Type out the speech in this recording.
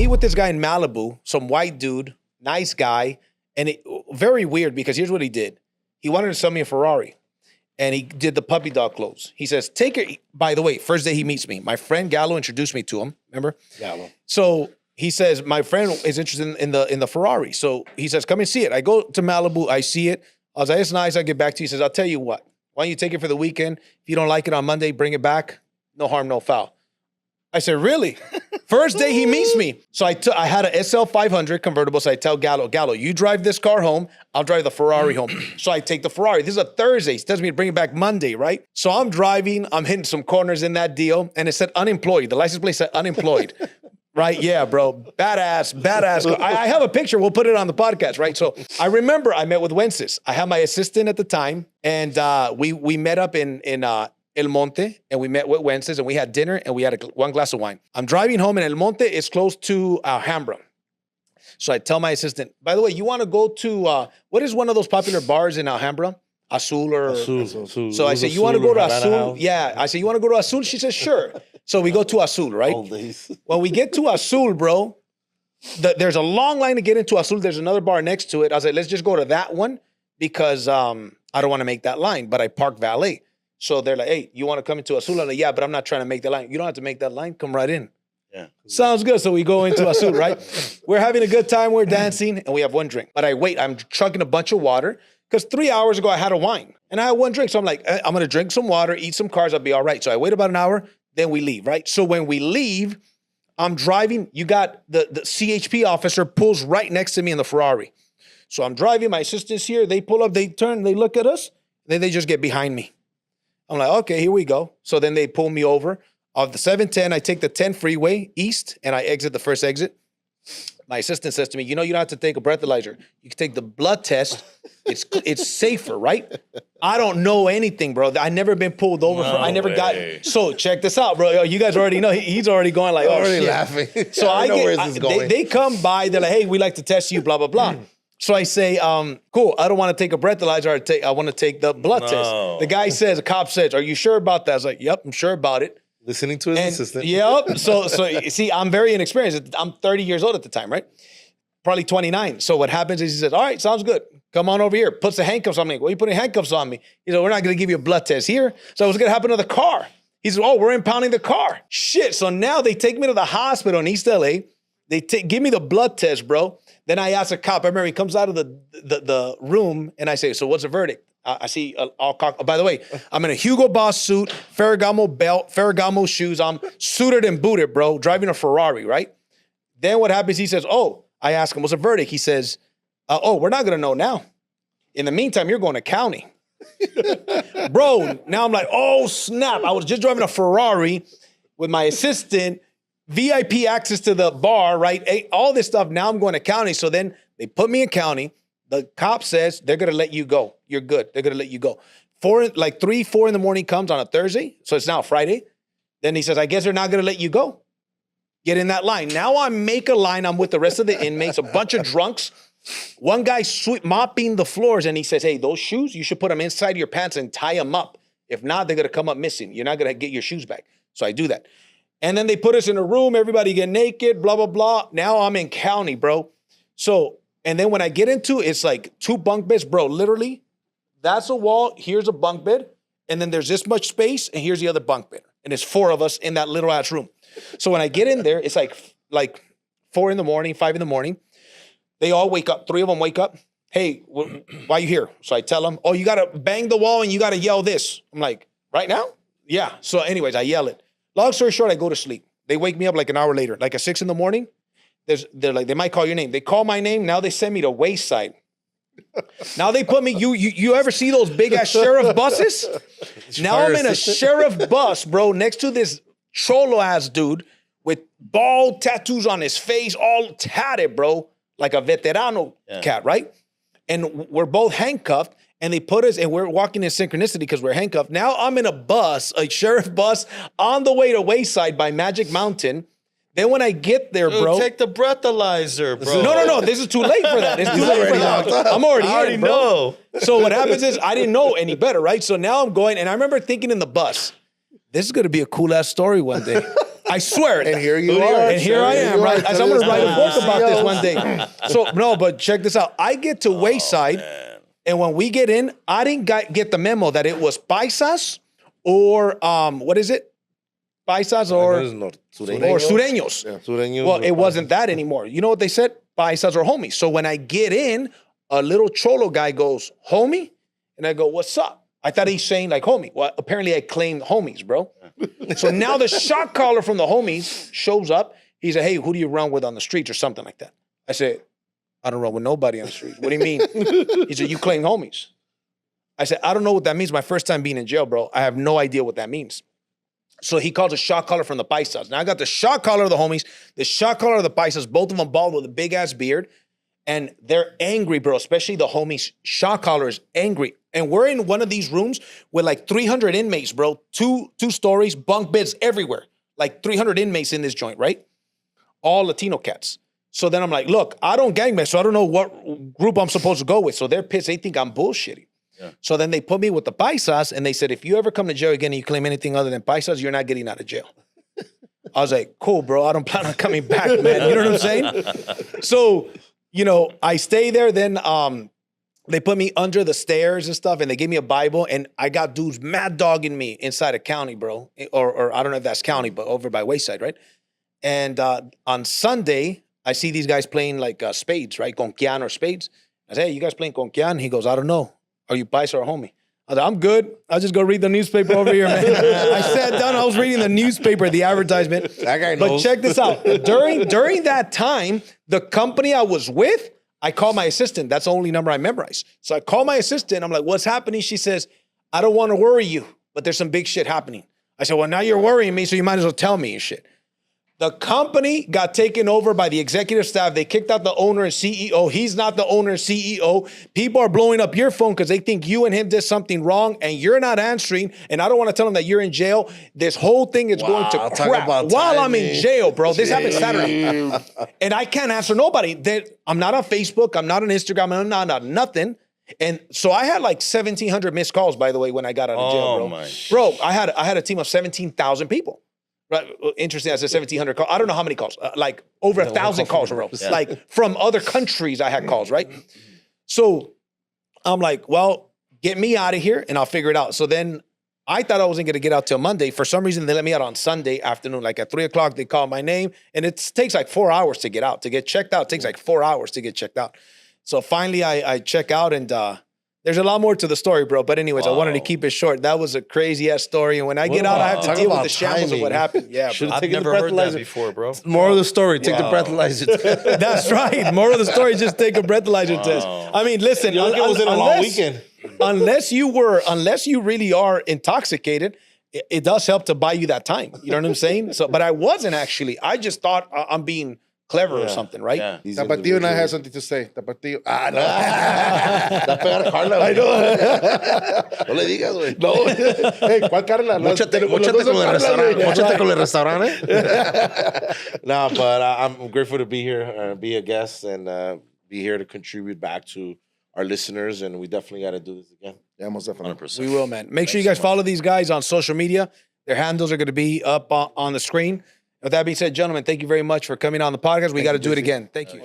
meet with this guy in Malibu, some white dude, nice guy, and very weird because here's what he did. He wanted to sell me a Ferrari, and he did the puppy dog clothes. He says, take it. By the way, first day he meets me, my friend Gallo introduced me to him. Remember? Gallo. So he says, my friend is interested in the Ferrari. So he says, come and see it. I go to Malibu. I see it. I was like, it's nice. I get back to you. He says, I'll tell you what. Why don't you take it for the weekend? If you don't like it on Monday, bring it back. No harm, no foul. I said, really? First day he meets me. So I had a SL 500 convertible. So I tell Gallo, you drive this car home. I'll drive the Ferrari home. So I take the Ferrari. This is a Thursday. He tells me to bring it back Monday, right? So I'm driving. I'm hitting some corners in that deal. And it said unemployed. The license plate said unemployed. Right? Yeah, bro. Badass. I have a picture. We'll put it on the podcast, right? So I remember I met with Wences. I had my assistant at the time. And we met up in El Monte, and we met with Wences, and we had dinner, and we had one glass of wine. I'm driving home, and El Monte is close to Alhambra. So I tell my assistant, by the way, you want to go to, what is one of those popular bars in Alhambra? Azul or? Azul. So I say, you want to go to Azul? Yeah. I say, you want to go to Azul? She says, sure. So we go to Azul, right? When we get to Azul, bro, there's a long line to get into Azul. There's another bar next to it. I was like, let's just go to that one because I don't want to make that line, but I park valet. So they're like, hey, you want to come into Azul? I'm like, yeah, but I'm not trying to make the line. You don't have to make that line. Come right in. Yeah. Sounds good. So we go into Azul, right? We're having a good time. We're dancing, and we have one drink. But I wait. I'm chugging a bunch of water because 3 hours ago I had a wine, and I had one drink. So I'm like, I'm going to drink some water, eat some carbs. I'll be all right. So I wait about an hour. Then we leave, right? So when we leave, I'm driving. You got the CHP officer pulls right next to me in the Ferrari. So I'm driving. My assistant's here. They pull up. They turn. They look at us. Then they just get behind me. I'm like, okay, here we go. So then they pull me over. Of the 710, I take the 10 freeway east, and I exit the first exit. My assistant says to me, you know, you don't have to take a breathalyzer. You can take the blood test. It's safer, right? I don't know anything, bro. I never been pulled over. I never got. So check this out, bro. You guys already know. He's already going like, oh, already shit. Laughing. So I know where this is going. They come by. They're like, hey, we like to test you, blah, blah, blah. So I say, cool, I don't want to take a breathalyzer. I want to take the blood test. The guy says, the cop says, are you sure about that? I was like, yep, I'm sure about it. Listening to his assistant. Yep. So see, I'm very inexperienced. I'm 30 years old at the time, right? Probably 29. So what happens is he says, all right, sounds good. Come on over here. Puts the handcuffs on me. Well, you putting handcuffs on me? He said, we're not going to give you a blood test here. So what's going to happen to the car? He said, oh, we're impounding the car. Shit. So now they take me to the hospital in East LA. They give me the blood test, bro. Then I ask a cop. I remember he comes out of the room, and I say, so what's the verdict? I see all cock. Oh, by the way, I'm in a Hugo Boss suit, Ferragamo belt, Ferragamo shoes. I'm suited and booted, bro, driving a Ferrari, right? Then what happens? He says, oh, I ask him, what's the verdict? He says, oh, we're not going to know now. In the meantime, you're going to county. Bro, now I'm like, oh, snap. I was just driving a Ferrari with my assistant, VIP access to the bar, right? All this stuff. Now I'm going to county. So then they put me in county. The cop says they're going to let you go. You're good. They're going to let you go. 3, 4 in the morning comes on a Thursday. So it's now Friday. Then he says, I guess they're not going to let you go. Get in that line. Now I make a line. I'm with the rest of the inmates, a bunch of drunks. One guy mopping the floors, and he says, hey, those shoes, you should put them inside your pants and tie them up. If not, they're going to come up missing. You're not going to get your shoes back. So I do that. And then they put us in a room. Everybody get naked, blah, blah, blah. Now I'm in county, bro. So, and then when I get into, it's like 2 bunk beds, bro. Literally, that's a wall. Here's a bunk bed. And then there's this much space. And here's the other bunk bed. And it's 4 of us in that little ass room. So when I get in there, it's like 4 in the morning, 5 in the morning. They all wake up. 3 of them wake up. Hey, why are you here? So I tell them, oh, you got to bang the wall and you got to yell this. I'm like, right now? Yeah. So anyways, I yell it. Long story short, I go to sleep. They wake me up like an hour later, like at 6 in the morning. They're like, they might call your name. They call my name. Now they send me to Wayside. Now they put me, you ever see those big ass sheriff buses? Now I'm in a sheriff bus, bro, next to this cholo ass dude with bald tattoos on his face, all tatted, bro, like a veterano cat, right? And we're both handcuffed. And they put us, and we're walking in synchronicity because we're handcuffed. Now I'm in a bus, a sheriff bus, on the way to Wayside by Magic Mountain. Then when I get there, bro. Take the breathalyzer, bro. No. This is too late for that. It's too late for that. I'm already in, bro. Know. So what happens is I didn't know any better, right? So now I'm going, and I remember thinking in the bus, this is going to be a cool-ass story one day. I swear. And here you are. And here I am, right? As I'm going to write a book about this one day. So, no, but check this out. I get to Wayside, and when we get in, I didn't get the memo that it was paisas or, what is it? Paisas or sureños. Yeah, sureños. Well, it wasn't that anymore. You know what they said? Paisas or homies. So when I get in, a little cholo guy goes, homie? And I go, what's up? I thought he's saying like homie. Well, apparently I claimed homies, bro. So now the shot caller from the homies shows up. He said, hey, who do you run with on the streets or something like that? I said, I don't run with nobody on the streets. What do you mean? He said, you claim homies. I said, I don't know what that means. My first time being in jail, bro. I have no idea what that means. So he calls a shot caller from the paisas. Now I got the shot caller of the homies, the shot caller of the paisas, both of them bald with a big ass beard. And they're angry, bro, especially the homies. Shot caller is angry. And we're in one of these rooms with like 300 inmates, bro. Two stories, bunk beds everywhere. Like 300 inmates in this joint, right? All Latino cats. So then I'm like, look, I don't gangbang, so I don't know what group I'm supposed to go with. So they're pissed. They think I'm bullshitting. Yeah. So then they put me with the paisas, and they said, if you ever come to jail again and you claim anything other than paisas, you're not getting out of jail. I was like, cool, bro. I don't plan on coming back, man. You know what I'm saying? So, you know, I stay there. Then they put me under the stairs and stuff, and they gave me a Bible, and I got dudes mad dogging me inside a county, bro. Or I don't know if that's county, but over by Wayside, right? And on Sunday, I see these guys playing like spades, right? Conquian or spades. I say, hey, you guys playing Conquian? He goes, I don't know. Are you paisa or homie? I was like, I'm good. I'll just go read the newspaper over here, man. I sat down. I was reading the newspaper, the advertisement. That guy knows. But check this out. During that time, the company I was with, I called my assistant. That's the only number I memorized. So I called my assistant. I'm like, what's happening? She says, I don't want to worry you, but there's some big shit happening. I said, well, now you're worrying me, so you might as well tell me and shit. The company got taken over by the executive staff. They kicked out the owner and CEO. He's not the owner and CEO. People are blowing up your phone because they think you and him did something wrong and you're not answering. And I don't want to tell them that you're in jail. This whole thing is going to crap while I'm in jail, bro. This happened Saturday. And I can't answer nobody. I'm not on Facebook. I'm not on Instagram. I'm not on nothing. And so I had like 1,700 missed calls, by the way, when I got out of jail, bro. Bro, I had a team of 17,000 people. Right, interesting. I said 1,700 calls. I don't know how many calls. Like over 1,000 calls, bro. Yeah. Like from other countries, I had calls, right? So I'm like, well, get me out of here and I'll figure it out. So then I thought I wasn't going to get out till Monday. For some reason, they let me out on Sunday afternoon. Like at 3 o'clock, they called my name. And it takes like 4 hours to get out. To get checked out, it takes like 4 hours to get checked out. So finally, I check out and there's a lot more to the story, bro. But anyways, I wanted to keep it short. That was a crazy-ass story. And when I get out, I have to deal with the shambles of what happened. Yeah, bro. I've never heard that before, bro. Moral of the story, take the breathalyzer test. That's right. Moral of the story, just take a breathalyzer test. I mean, listen, It was in a long weekend. unless you really are intoxicated, it does help to buy you that time. You know what I'm saying? So, but I wasn't actually. I just thought I'm being clever or something, right? Yeah. Tapatío and I have something to say. Tapatío. Ah, no. Da pegar Carla, güey. No le digas, güey. No. Hey, ¿cuál Carla? Móchate con el restaurante. No, but I'm grateful to be here, be a guest, and be here to contribute back to our listeners. And we definitely got to do this again. Yeah, most definitely. 100%. We will, man. Make sure you guys follow these guys on social media. Their handles are going to be up on the screen. With that being said, gentlemen, thank you very much for coming on the podcast. We got to do it again. Thank you.